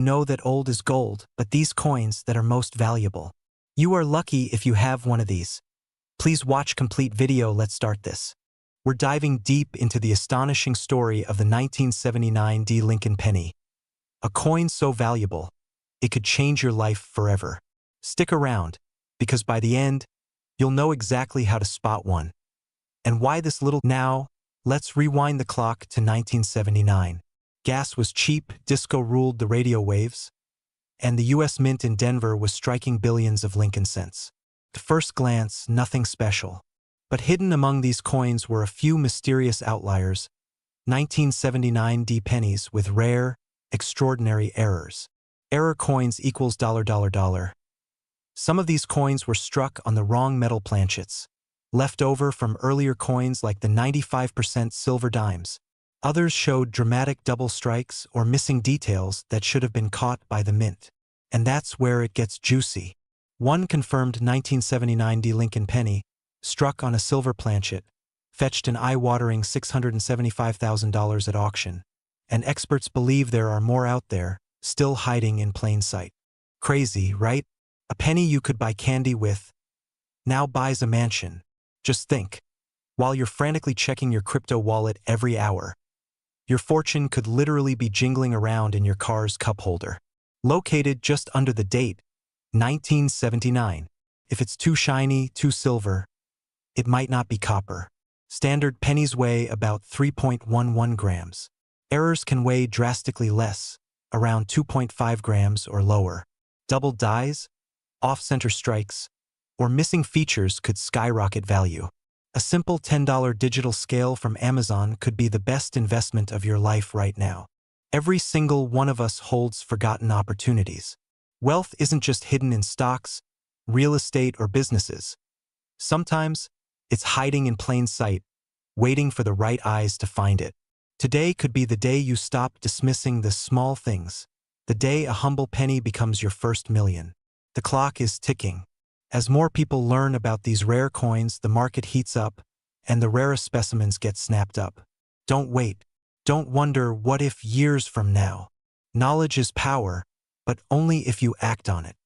Know that old is gold, but these coins that are most valuable. You are lucky if you have one of these. Please watch complete video. Let's start this. We're diving deep into the astonishing story of the 1979 D Lincoln penny. A coin so valuable, it could change your life forever. Stick around, because by the end, you'll know exactly how to spot one. And why this little. Now, let's rewind the clock to 1979. Gas was cheap, disco ruled the radio waves, and the U.S. Mint in Denver was striking billions of Lincoln cents. At first glance, nothing special. But hidden among these coins were a few mysterious outliers, 1979 D pennies with rare, extraordinary errors. Error coins equals $. Some of these coins were struck on the wrong metal planchets, left over from earlier coins like the 95% silver dimes. Others showed dramatic double strikes or missing details that should have been caught by the mint. And that's where it gets juicy. One confirmed 1979 D Lincoln penny, struck on a silver planchet, fetched an eye-watering $675,000 at auction. And experts believe there are more out there, still hiding in plain sight. Crazy, right? A penny you could buy candy with now buys a mansion. Just think, while you're frantically checking your crypto wallet every hour, your fortune could literally be jingling around in your car's cup holder. Located just under the date, 1979. If it's too shiny, too silver, it might not be copper. Standard pennies weigh about 3.11 grams. Errors can weigh drastically less, around 2.5 grams or lower. Double dies, off-center strikes, or missing features could skyrocket value. A simple $10 digital scale from Amazon could be the best investment of your life right now. Every single one of us holds forgotten opportunities. Wealth isn't just hidden in stocks, real estate, or businesses. Sometimes, it's hiding in plain sight, waiting for the right eyes to find it. Today could be the day you stop dismissing the small things, the day a humble penny becomes your first million. The clock is ticking. As more people learn about these rare coins, the market heats up, and the rarest specimens get snapped up. Don't wait. Don't wonder what if years from now. Knowledge is power, but only if you act on it.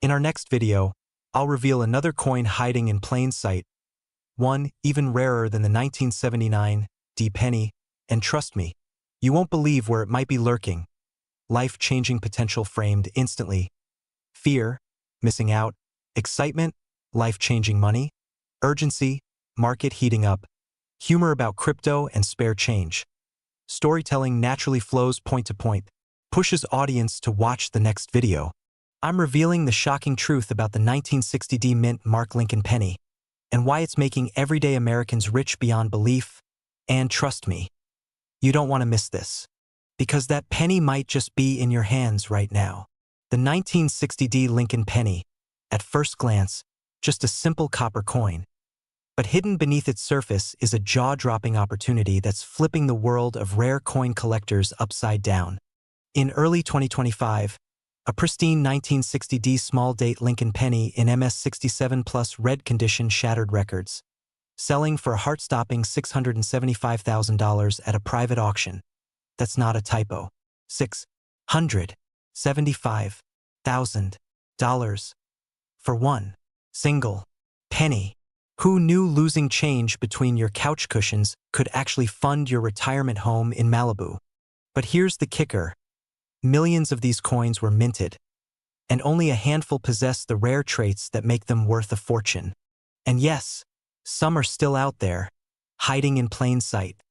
In our next video, I'll reveal another coin hiding in plain sight, one even rarer than the 1979 D penny, and trust me, you won't believe where it might be lurking. Life-changing potential framed instantly. Fear, missing out. Excitement, life-changing money. Urgency, market heating up. Humor about crypto and spare change. Storytelling naturally flows point to point, pushes audience to watch the next video. I'm revealing the shocking truth about the 1960 D Mint Mark Lincoln penny, and why it's making everyday Americans rich beyond belief. And trust me, you don't want to miss this, because that penny might just be in your hands right now. The 1960 D Lincoln penny, at first glance, just a simple copper coin. But hidden beneath its surface is a jaw-dropping opportunity that's flipping the world of rare coin collectors upside down. In early 2025, a pristine 1960 D small-date Lincoln penny in MS67 plus red condition shattered records, selling for a heart-stopping $675,000 at a private auction. That's not a typo. $675,000. For one single penny. Who knew losing change between your couch cushions could actually fund your retirement home in Malibu? But here's the kicker. Millions of these coins were minted, and only a handful possess the rare traits that make them worth a fortune. And yes, some are still out there, hiding in plain sight.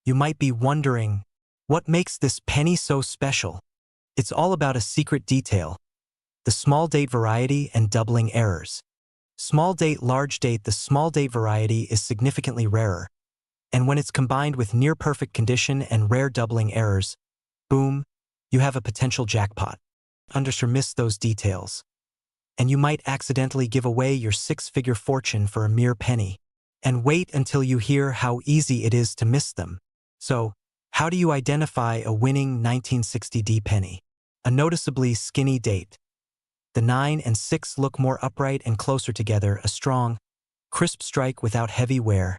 You might be wondering, what makes this penny so special? It's all about a secret detail. The small date variety and doubling errors. Small date, large date. The small date variety is significantly rarer. And when it's combined with near-perfect condition and rare doubling errors, boom, you have a potential jackpot. Miss those details, and you might accidentally give away your six-figure fortune for a mere penny. And wait until you hear how easy it is to miss them. So, how do you identify a winning 1960 D penny? A noticeably skinny date. The 9 and 6 look more upright and closer together, a strong, crisp strike without heavy wear.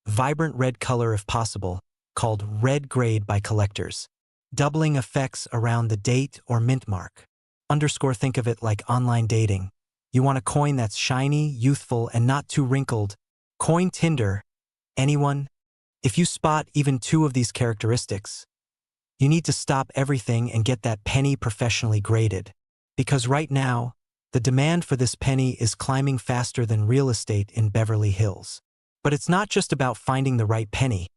Vibrant red color if possible, called red grade by collectors. Doubling effects around the date or mint mark. Underscore, think of it like online dating. You want a coin that's shiny, youthful, and not too wrinkled. Coin Tinder. Anyone? If you spot even two of these characteristics, you need to stop everything and get that penny professionally graded. Because right now, the demand for this penny is climbing faster than real estate in Beverly Hills. But it's not just about finding the right penny.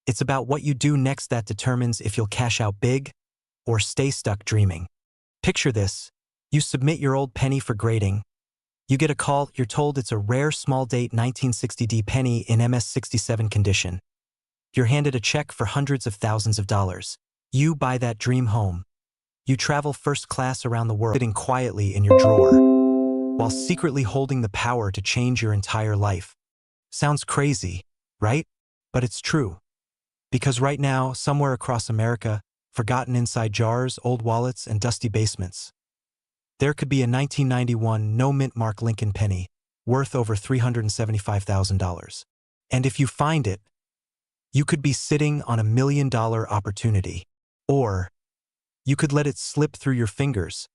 It's about what you do next that determines if you'll cash out big or stay stuck dreaming. Picture this. You submit your old penny for grading. You get a call, you're told it's a rare small date 1960D penny in MS67 condition. You're handed a check for hundreds of thousands of dollars. You buy that dream home. You travel first class around the world, sitting quietly in your drawer, while secretly holding the power to change your entire life. Sounds crazy, right? But it's true. Because right now, somewhere across America, forgotten inside jars, old wallets, and dusty basements, there could be a 1991 no-mint mark Lincoln penny, worth over $375,000. And if you find it, you could be sitting on $1 million opportunity. Or you could let it slip through your fingers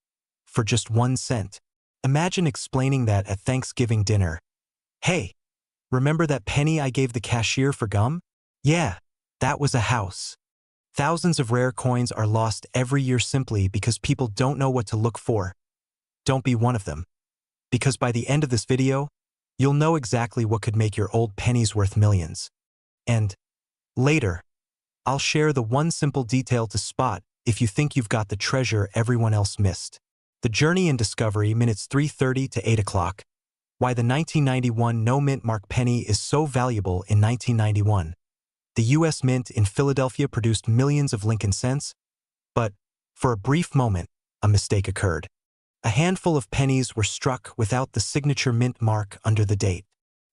for just 1 cent. Imagine explaining that at Thanksgiving dinner. Hey, remember that penny I gave the cashier for gum? Yeah, that was a house. Thousands of rare coins are lost every year simply because people don't know what to look for. Don't be one of them. Because by the end of this video, you'll know exactly what could make your old pennies worth millions. And later, I'll share the one simple detail to spot if you think you've got the treasure everyone else missed. The journey in discovery, minutes 3:30 to 8 o'clock. Why the 1991 no-mint mark penny is so valuable in 1991. The U.S. Mint in Philadelphia produced millions of Lincoln cents, but for a brief moment, a mistake occurred. A handful of pennies were struck without the signature mint mark under the date.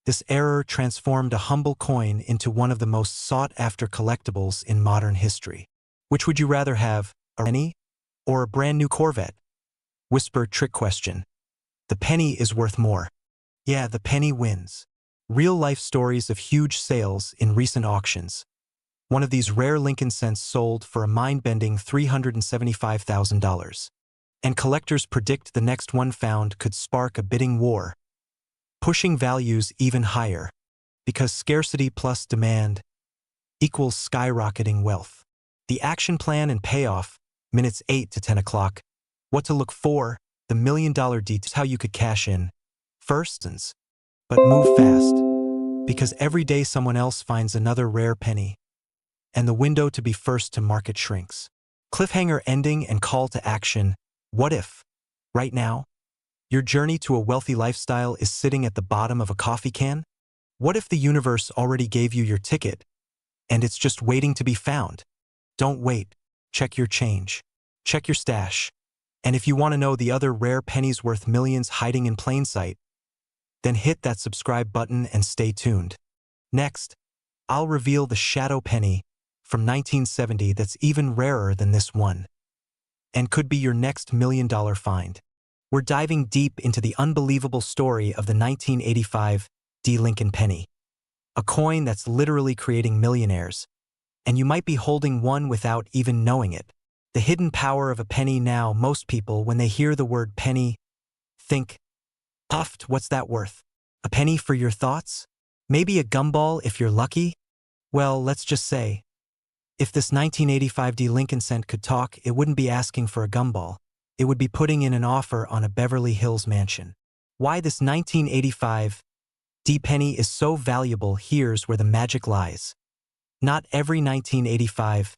This error transformed a humble coin into one of the most sought-after collectibles in modern history. Which would you rather have, a penny or a brand new Corvette? Whisper trick question. The penny is worth more. Yeah, the penny wins. Real-life stories of huge sales in recent auctions. One of these rare Lincoln cents sold for a mind-bending $375,000. And collectors predict the next one found could spark a bidding war, pushing values even higher, because scarcity plus demand equals skyrocketing wealth. The action plan and payoff, minutes 8 to 10 o'clock. What to look for, the $1 million details, how you could cash in. First, but move fast, because every day someone else finds another rare penny, and the window to be first to market shrinks. Cliffhanger ending and call to action. What if, right now, your journey to a wealthy lifestyle is sitting at the bottom of a coffee can? What if the universe already gave you your ticket, and it's just waiting to be found? Don't wait. Check your change. Check your stash. And if you want to know the other rare pennies worth millions hiding in plain sight, then hit that subscribe button and stay tuned. Next, I'll reveal the shadow penny from 1970 that's even rarer than this one, and could be your next $1 million find. We're diving deep into the unbelievable story of the 1985 D. Lincoln penny, a coin that's literally creating millionaires, and you might be holding one without even knowing it. The hidden power of a penny. Now, most people, when they hear the word penny, think, puffed, what's that worth? A penny for your thoughts? Maybe a gumball if you're lucky? Well, let's just say, if this 1985 D. Lincoln cent could talk, it wouldn't be asking for a gumball. It would be putting in an offer on a Beverly Hills mansion. Why this 1985 D penny is so valuable, here's where the magic lies. Not every 1985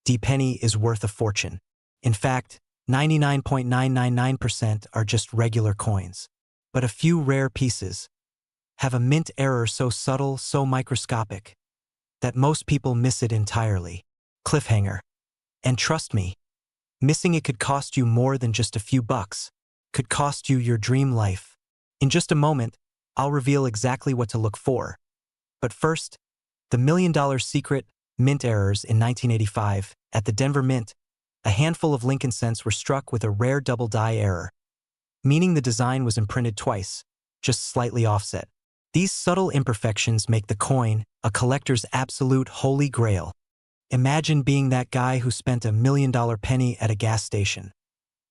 D penny is worth a fortune. In fact, 99.999% are just regular coins. But a few rare pieces have a mint error so subtle, so microscopic, that most people miss it entirely. Cliffhanger. And trust me, missing it could cost you more than just a few bucks, could cost you your dream life. In just a moment, I'll reveal exactly what to look for. But first, the $1 million secret. Mint errors. In 1985, at the Denver Mint, a handful of Lincoln cents were struck with a rare double die error, meaning the design was imprinted twice, just slightly offset. These subtle imperfections make the coin a collector's absolute holy grail. Imagine being that guy who spent $1 million penny at a gas station,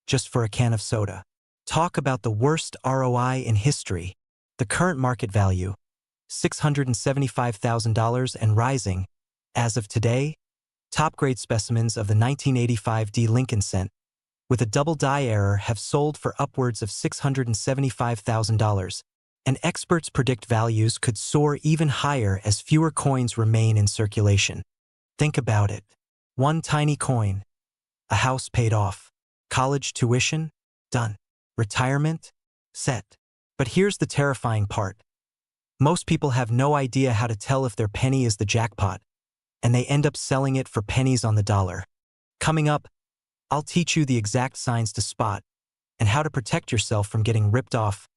just for a can of soda. Talk about the worst ROI in history. The current market value, $675,000 and rising. As of today, top-grade specimens of the 1985 D Lincoln cent, with a double die error, have sold for upwards of $675,000, and experts predict values could soar even higher as fewer coins remain in circulation. Think about it. One tiny coin, a house paid off, college tuition, done. Retirement, set. But here's the terrifying part. Most people have no idea how to tell if their penny is the jackpot, and they end up selling it for pennies on the dollar. Coming up, I'll teach you the exact signs to spot and how to protect yourself from getting ripped off.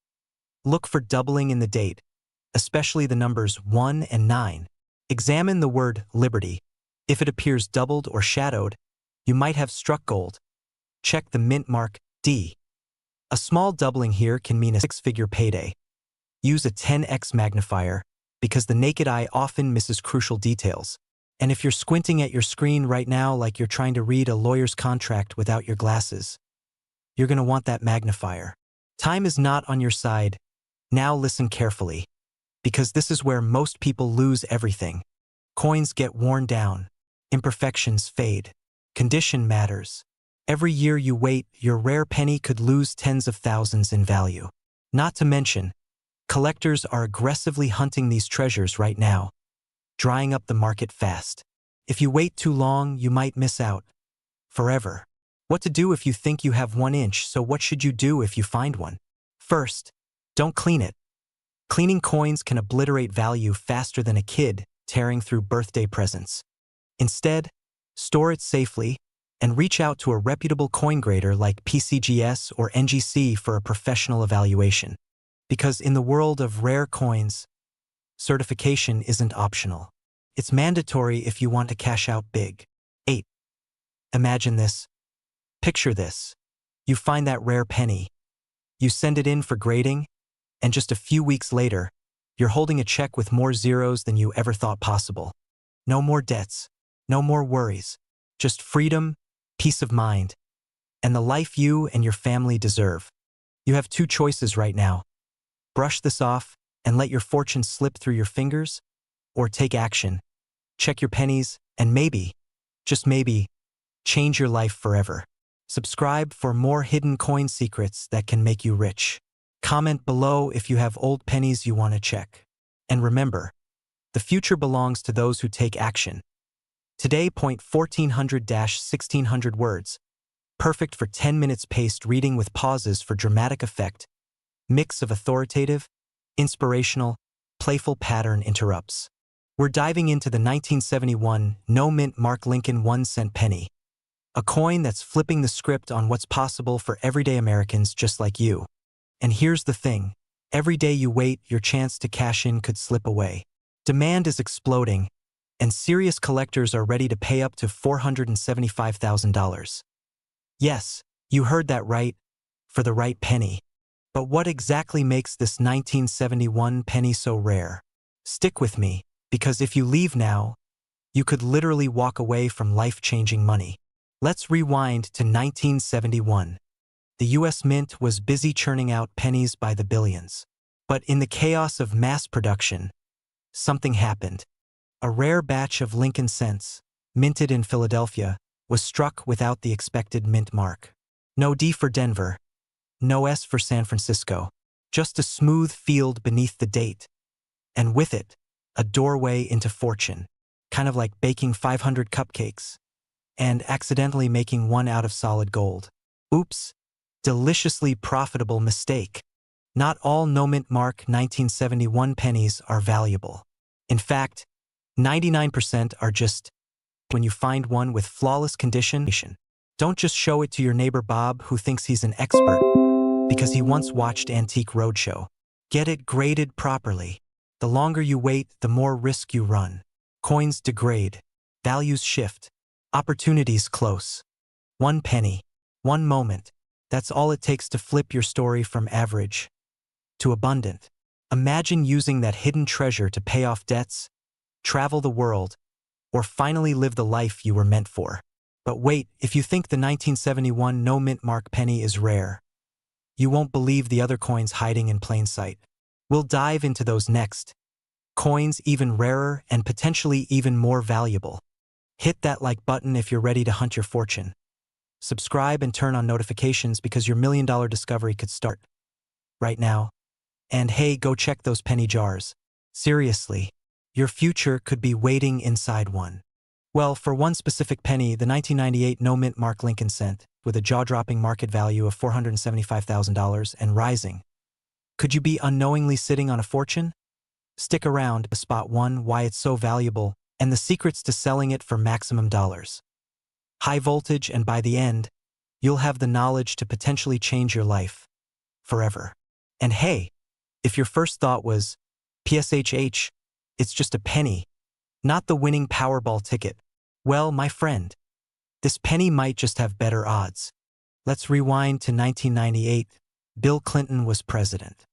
Look for doubling in the date, especially the numbers 1 and 9. Examine the word liberty. If it appears doubled or shadowed, you might have struck gold. Check the mint mark, D. A small doubling here can mean a 6-figure payday. Use a 10x magnifier, because the naked eye often misses crucial details. And if you're squinting at your screen right now like you're trying to read a lawyer's contract without your glasses, you're going to want that magnifier. Time is not on your side. Now listen carefully, because this is where most people lose everything. Coins get worn down. Imperfections fade. Condition matters. Every year you wait, your rare penny could lose tens of thousands in value. Not to mention, collectors are aggressively hunting these treasures right now, drying up the market fast. If you wait too long, you might miss out. Forever. What to do if you think you have 1 inch, so what should you do if you find one? First, don't clean it. Cleaning coins can obliterate value faster than a kid tearing through birthday presents. Instead, store it safely and reach out to a reputable coin grader like PCGS or NGC for a professional evaluation. Because in the world of rare coins, certification isn't optional. It's mandatory if you want to cash out big. 8. Imagine this. Picture this. You find that rare penny. You send it in for grading, and just a few weeks later, you're holding a check with more zeros than you ever thought possible. No more debts, no more worries, just freedom, peace of mind, and the life you and your family deserve. You have 2 choices right now. Brush this off and let your fortune slip through your fingers, or take action, check your pennies, and maybe, just maybe, change your life forever. Subscribe for more hidden coin secrets that can make you rich. Comment below if you have old pennies you want to check. And remember, the future belongs to those who take action. Today, point 1400-1600 words. Perfect for 10 minutes paced reading with pauses for dramatic effect. Mix of authoritative, inspirational, playful pattern interrupts. We're diving into the 1971 no-mint Mark Lincoln 1-cent penny. A coin that's flipping the script on what's possible for everyday Americans just like you. And here's the thing. Every day you wait, your chance to cash in could slip away. Demand is exploding, and serious collectors are ready to pay up to $475,000. Yes, you heard that right, for the right penny. But what exactly makes this 1971 penny so rare? Stick with me, because if you leave now, you could literally walk away from life-changing money. Let's rewind to 1971. The US Mint was busy churning out pennies by the billions. But in the chaos of mass production, something happened. A rare batch of Lincoln cents, minted in Philadelphia, was struck without the expected mint mark. No D for Denver, no S for San Francisco, just a smooth field beneath the date. And with it, a doorway into fortune, kind of like baking 500 cupcakes and accidentally making one out of solid gold. Oops, deliciously profitable mistake. Not all no-mint mark 1971 pennies are valuable. In fact, 99% are just. When you find one with flawless condition, don't just show it to your neighbor Bob who thinks he's an expert because he once watched Antique Roadshow. Get it graded properly. The longer you wait, the more risk you run. Coins degrade, values shift, opportunities close. 1 penny, 1 moment. That's all it takes to flip your story from average to abundant. Imagine using that hidden treasure to pay off debts, travel the world, or finally live the life you were meant for. But wait, if you think the 1971 no mint mark penny is rare, you won't believe the other coins hiding in plain sight. We'll dive into those next. Coins even rarer and potentially even more valuable. Hit that like button if you're ready to hunt your fortune. Subscribe and turn on notifications because your $1,000,000 discovery could start right now. And hey, go check those penny jars. Seriously, your future could be waiting inside one. Well, for one specific penny, the 1998 no mint mark Lincoln cent, with a jaw-dropping market value of $475,000 and rising. Could you be unknowingly sitting on a fortune? Stick around to spot one, why it's so valuable, and the secrets to selling it for maximum dollars. High voltage, and by the end, you'll have the knowledge to potentially change your life forever. And hey, if your first thought was, PSHH, it's just a penny, not the winning Powerball ticket, well, my friend, this penny might just have better odds. Let's rewind to 1998. Bill Clinton was president.